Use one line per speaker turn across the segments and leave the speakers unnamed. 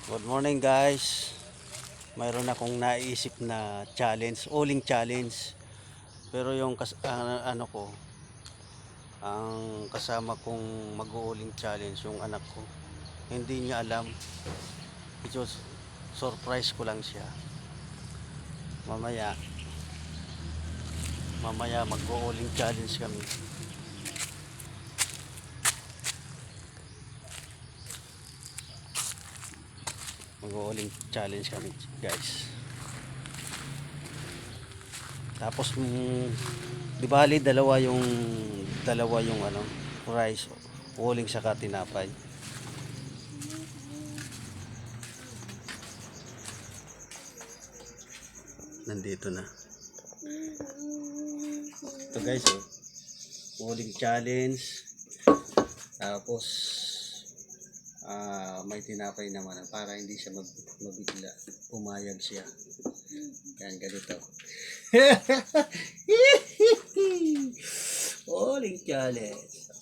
Good morning guys. Mayroon akong naisip na challenge, uling challenge. Pero yung ano ko, ang kasama kong mag-uuling challenge yung anak ko. Hindi niya alam. Ito surprise ko lang siya. Mamaya, mamaya mag-uuling challenge kami. Mag-uuling challenge kami, guys. Tapos di bali dalawa yung ano, rice, uling saka tinapay. Nandito na. Ito guys, uling challenge. Tapos may tinapay naman para hindi siya mabigla. Pumayag siya. Yan, ganito. Uling challenge.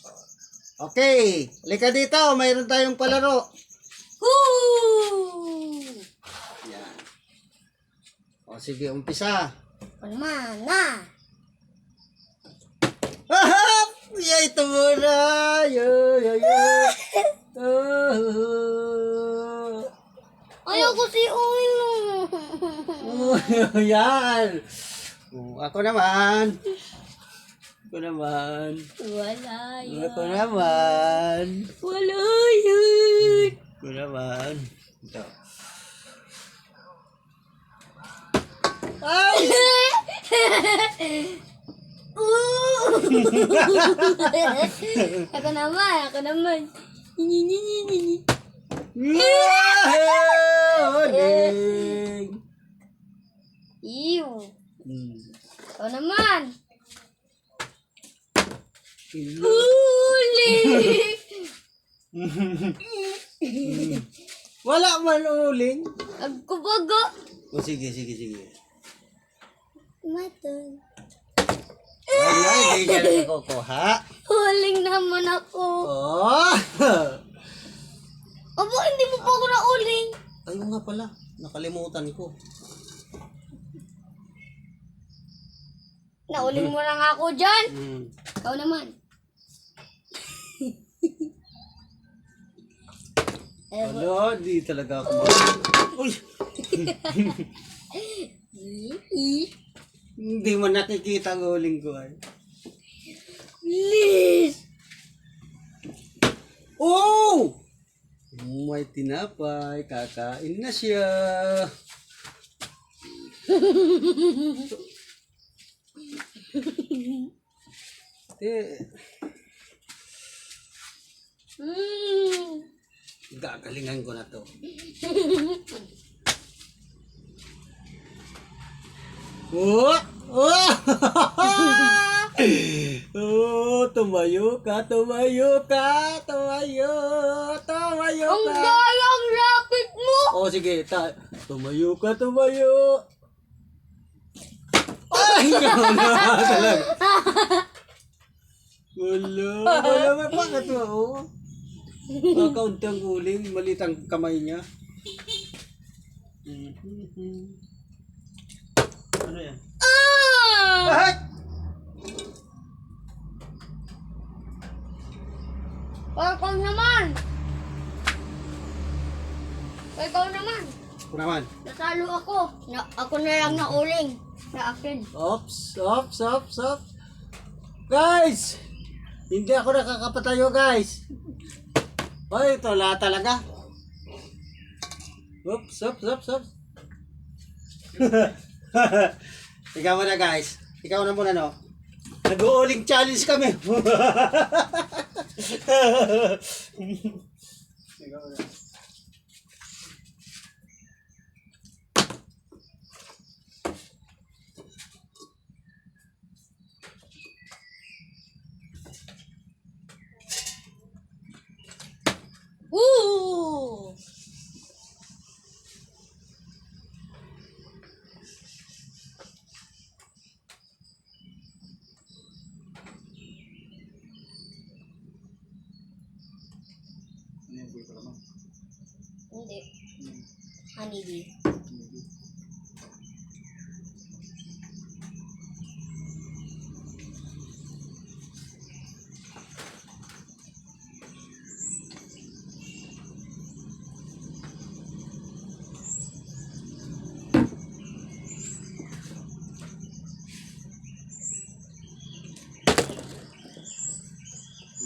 Okay, halika dito. Mayroon tayong palaro.
Woo!
Yan. O sige, umpisa.
Mana?
Ahap! Yeah, ito muna. Yo.
Ayoko si Ulo.
Yan. Ako naman.
Wala yun.
Ako naman.
Wala yun.
Ako naman. Ito. Ay!
Ako naman. Ni.
Uling!
Ew. Ako naman. Uli.
Wala man uling.
Agkubaga.
O sige.
Matan.
Wala, hindi ka na nakukuha.
Huling naman ako.
Oh!
Aba, hindi mo pa ako nauling.
Ayun nga pala, nakalimutan ko.
Nauling mo na nga ako dyan. Ikaw naman.
Ano, di talaga ako Uy! Hindi mo nakikita ang uling ko ay.
Please.
Oh! May tinapay, kakain na siya. Gagalingan ko na to. Oh! Oh! Oh, tumayo ka.
Ang galang rapid mo.
Oh, sige, tumayo ka. Ay, wala talaga. Wala may pangat mo. Oh. Kakaunti ang uling, maliit ang kamay niya. Ano yan? Bakit?
Ikaw naman.
Ako naman.
Natalo ako. Ako na lang nauling. Sa akin.
Ops. Guys! Hindi ako nakakapatayo, guys. Hoy, ito lahat talaga. Ops. Ikaw muna, guys. Ikaw na muna, no? Nag-uuling challenge kami. Ikaw muna.
Woo!
Ano yung
Honeybee.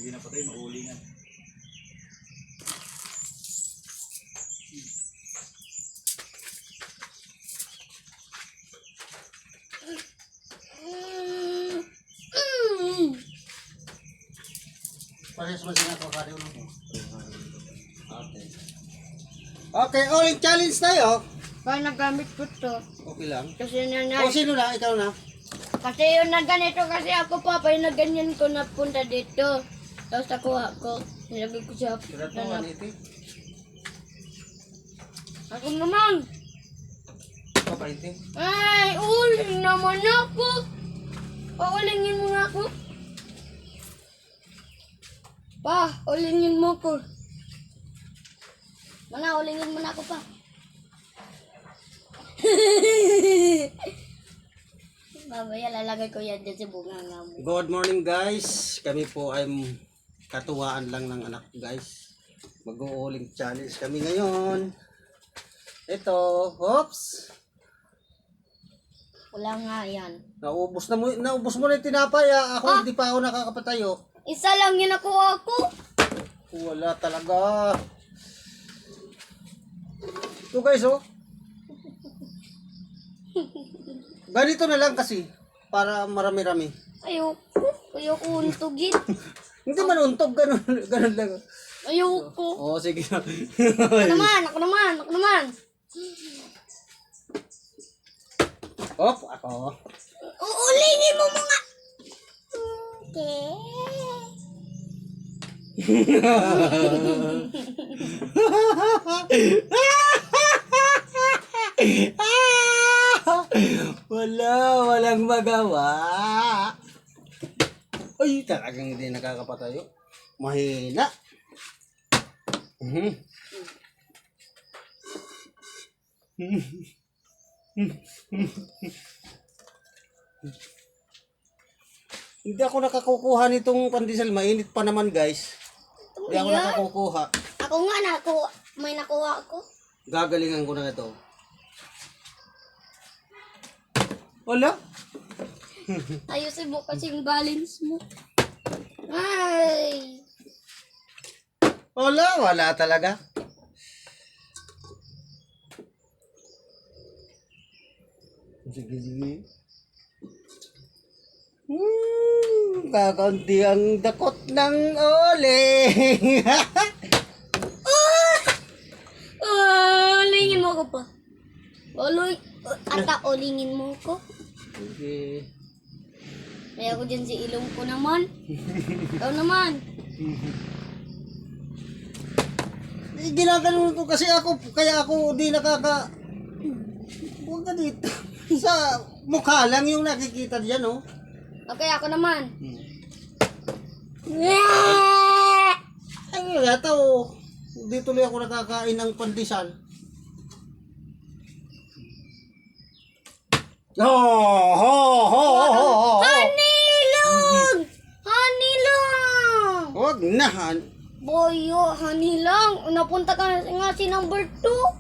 Hindi na patay, maulingan.
Parehas ba sila ko kari ulo mo? Okay. Okay, uling challenge tayo.
Kaya nagamit ko to.
Okay lang.
Kasi na
O sino na? Ikaw na?
Kasi yun na ganito kasi ako pa yung na ganyan ko napunta dito. Tapos nakuha ko. Nilagay ko sa
Surat mo,
nanap.
180.
Ako naman.
Ikaw, 20.
Ay, uling naman ako. Paulingin mo nga ako. Pa, ulingin mo ko. Mana, ulingin mo na ako pa. Mamaya lalagay ko yan dyan sa bunganga mo.
Good morning guys. Kami po ay katuwaan lang ng anak ko guys. Mag-uuling challenge kami ngayon. Ito, oops.
Wala nga yan.
Naubos mo na yung tinapay ah. Ako hindi pa ako nakakapatayo.
Isa lang yun nakuha ko.
Wala talaga. Ito guys oh. Ganito na lang kasi. Para marami-rami.
Ayoko. Ayoko untugin.
Hindi man untog. Ganun lang.
Ayoko.
Oo, sige na.
Ako naman, ako naman, ako naman.
Op, ako.
Uulingin mo mga... Okay.
Walang magawa. Ay, talagang hindi nakakapatayo. Mahina. Mhm. Hindi ako nakakukuha nitong pandesal. Mainit pa naman guys. Hindi ako
Yan.
nakakukuha.
Ako nga, may nakuha ako.
Gagalingan ko na ito. Wala.
Ayusin mo kasi yung balance mo. Ay.
Wala talaga. Sige. Kakaunti ang dakot ng uling.
Ulingin mo ko pa. Ulingin mo ko.
Sige.
Kaya ko dyan si ilong ko naman. Ikaw naman.
Ginaganon ko kasi ako, kaya ako di nakaka... Huwag ka dito. Sa mukha lang yung nakikita diyan, oh.
Okay, ako naman.
Ay, yata, oh. Di tuloy ako nakakain ng pandesal.
Hanilong! Hanilong!
Huwag na.
Boyo, hanilong. Napunta ka na nga si number 2.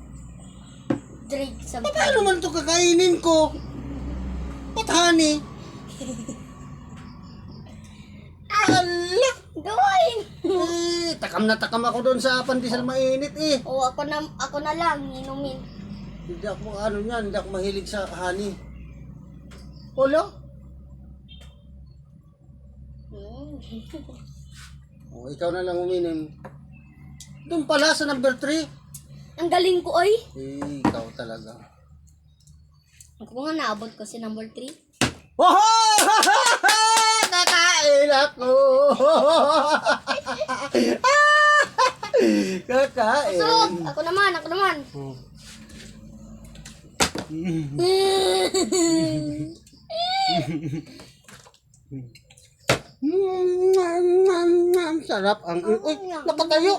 Drake sa
Paano man ito kakainin ko? Ba't honey? Ala!
Gawin!
Takam na takam ako doon sa pandesal mainit eh.
O, ako na lang, inumin.
Hindi ako ano niyan, hindi ako mahilig sa honey. Wala? O, ikaw na lang uminom. Doon pala sa number 3.
Ang galing ko, ay.
Ikaw talaga.
Ako nga naabot ko si number 3.
Wow! Kakain ako! Kakain!
So, ako naman.
Sarap ang... Uy, napatayo!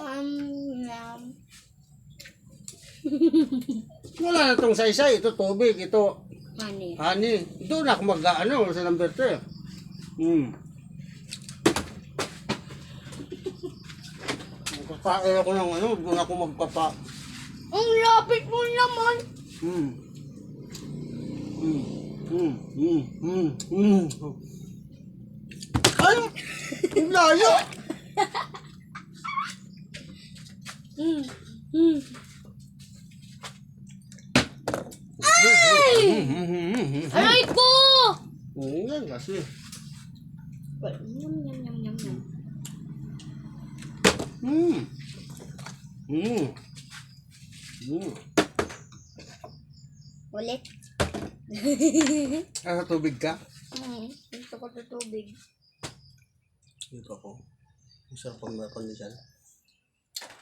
Wala na itong saysay. Ito tubig. Ito
Honey.
honey. Doon ako mag-ano sa number 3. Magkakain ako ng ano. Doon ako magpapa.
Ang lapit mo naman.
Ay! Ang layo!
Mm. Mm. Ay! Aray ko!
Oo yan kasi.
Yum, yum, yum, yum, yum. Ulit.
Sa tubig ka?
Gusto ko sa tubig.
Dito ako. Masarap pang makondisyan.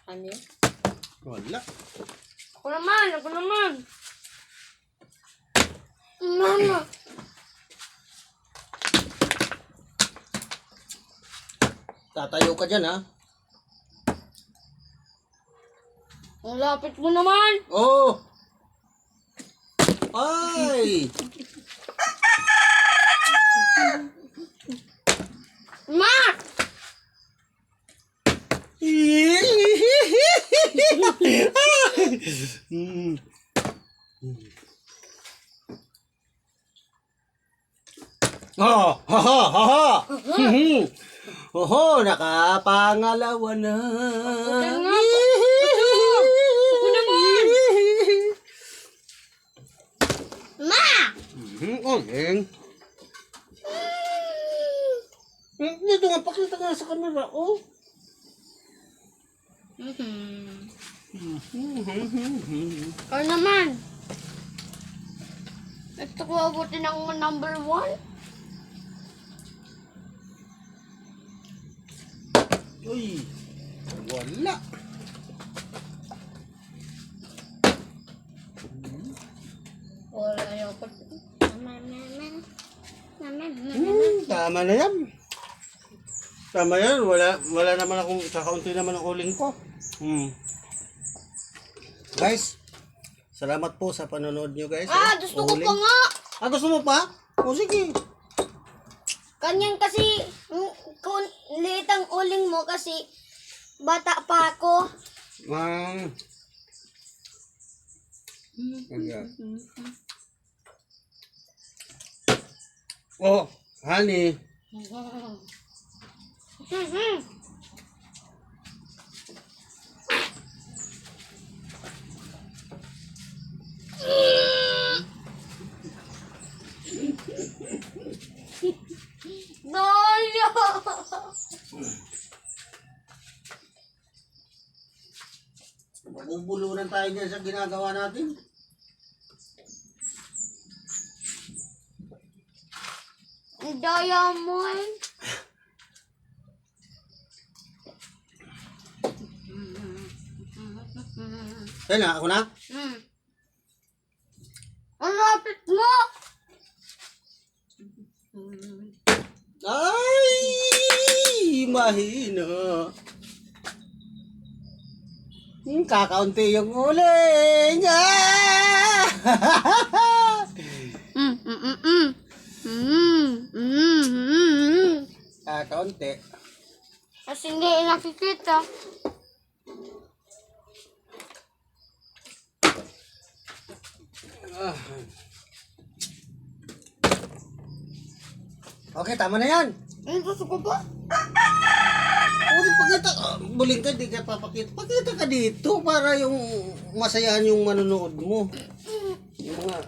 Ano yun?
Wala.
Ako naman. Mama.
Tatayo ka dyan ha?
Ang lapit mo naman.
Oh! Ay!
Ma!
Oh, ha ha ha ha. Oho, nakapangalawa na.
Utang nga po. Ako naman. Ma!
Oling. Dito nga, pakita nga sa camera, oh.
Ako naman. Gusto ko abutin ang number 1.
Uy, wala.
Wala ayoko.
Tama na yan. Tama yan, wala naman akong, kakaunti naman ang uling ko. Guys, salamat po sa panonood nyo guys.
Gusto ko
Uling.
pa nga.
Gusto mo pa? O sige.
Kanyan kasi, kung liit ang uling mo kasi bata pa ako.
Oh, honey.
Daya!
Magbubulunan tayo dyan sa ginagawa natin.
Ang daya mo eh.
Kaya na, ako na?
Ang lapit mo!
Ay, mahina. Kakaunti yung uling. Kakaunti.
Kasi hindi nakikita.
Okay, tama na yan.
Ang gusto ko pa?
Okay, pakita. Buling ka, di ka papakita. Pakita ka dito para yung masayahan yung manonood mo. Yung mga